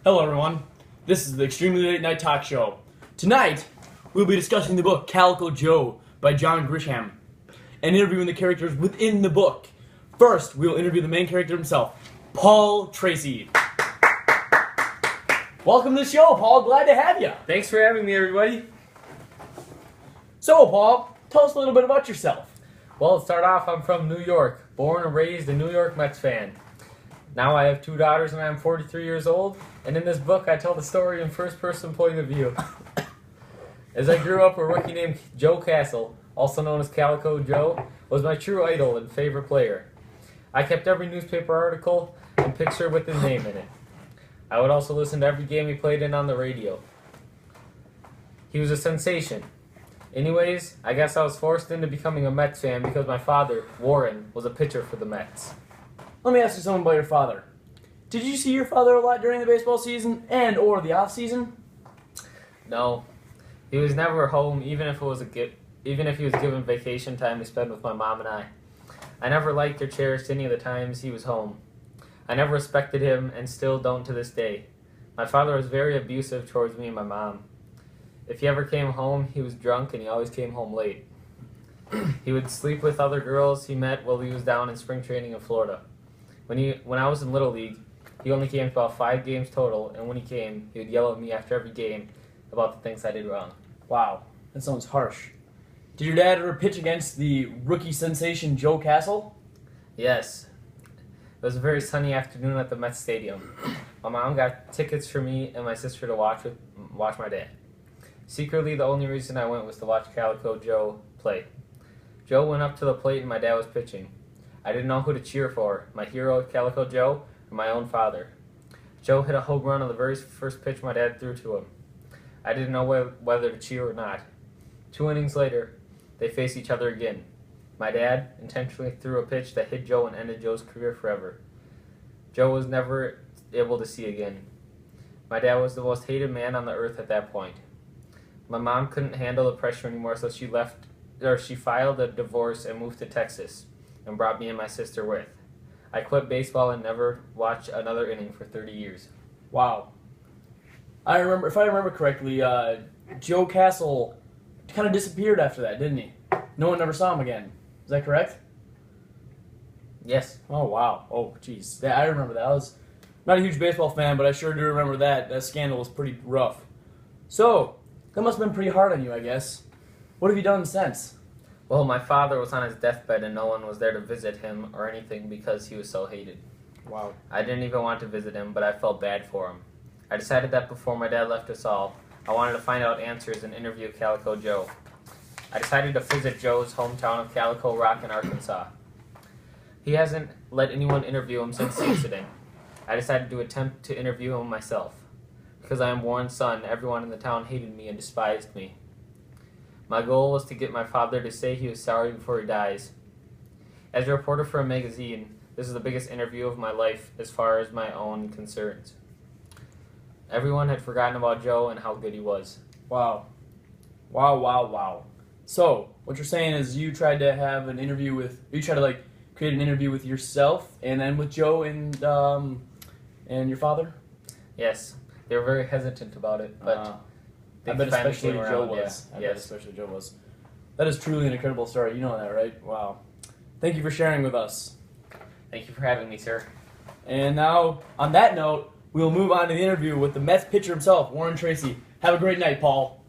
Hello everyone, this is the Extremely Late Night Talk Show. Tonight, we'll be discussing the book Calico Joe by John Grisham and interviewing the characters within the book. First, we'll interview the main character himself, Paul Tracy. Welcome to the show, Paul. Glad to have you. Thanks for having me, everybody. So, Paul, tell us a little bit about yourself. Well, to start off, I'm from New York, born and raised a New York Mets fan. Now I have 2 daughters and I'm 43 years old, and in this book I tell the story in first-person point of view. As I grew up, a rookie named Joe Castle, also known as Calico Joe, was my true idol and favorite player. I kept every newspaper article and picture with his name in it. I would also listen to every game he played in on the radio. He was a sensation. Anyways, I guess I was forced into becoming a Mets fan because my father, Warren, was a pitcher for the Mets. Let me ask you something about your father. Did you see your father a lot during the baseball season and or the off season? No, he was never home, even if he was given vacation time to spend with my mom and I. I never liked or cherished any of the times he was home. I never respected him and still don't to this day. My father was very abusive towards me and my mom. If he ever came home, he was drunk and he always came home late. He would sleep with other girls he met while he was down in spring training in Florida. When I was in Little League, he only came to about 5 games total, and when he came, he would yell at me after every game about the things I did wrong. Wow, that sounds harsh. Did your dad ever pitch against the rookie sensation Joe Castle? Yes. It was a very sunny afternoon at the Mets Stadium. My mom got tickets for me and my sister to watch my dad. Secretly, the only reason I went was to watch Calico Joe play. Joe went up to the plate and my dad was pitching. I didn't know who to cheer for, my hero Calico Joe or my own father. Joe hit a home run on the very first pitch my dad threw to him. I didn't know whether to cheer or not. 2 innings later, they faced each other again. My dad intentionally threw a pitch that hit Joe and ended Joe's career forever. Joe was never able to see again. My dad was the most hated man on the earth at that point. My mom couldn't handle the pressure anymore, so she filed a divorce and moved to Texas and brought me and my sister with. I quit baseball and never watched another inning for 30 years. Wow. If I remember correctly, Joe Castle kind of disappeared after that, didn't he? No one ever saw him again. Is that correct? Yes. Oh, wow. Oh, jeez. Yeah, I remember that. I was not a huge baseball fan, but I sure do remember that. That scandal was pretty rough. So, that must have been pretty hard on you, I guess. What have you done since? Well, my father was on his deathbed and no one was there to visit him or anything because he was so hated. Wow. I didn't even want to visit him, but I felt bad for him. I decided that before my dad left us all, I wanted to find out answers and interview Calico Joe. I decided to visit Joe's hometown of Calico Rock in Arkansas. He hasn't let anyone interview him since the incident. I decided to attempt to interview him myself. Because I am Warren's son, everyone in the town hated me and despised me. My goal was to get my father to say he was sorry before he dies. As a reporter for a magazine, this is the biggest interview of my life as far as my own concerns. Everyone had forgotten about Joe and how good he was. Wow. Wow, wow, wow. So, what you're saying is you tried to have an interview with, you tried to create an interview with yourself and then with Joe and your father? Yes. They were very hesitant about it, but I bet especially Joe was. Yeah. I bet especially Joe was. That is truly an incredible story. You know that, right? Wow. Thank you for sharing with us. Thank you for having me, sir. And now, on that note, we'll move on to the interview with the Mets pitcher himself, Warren Tracy. Have a great night, Paul.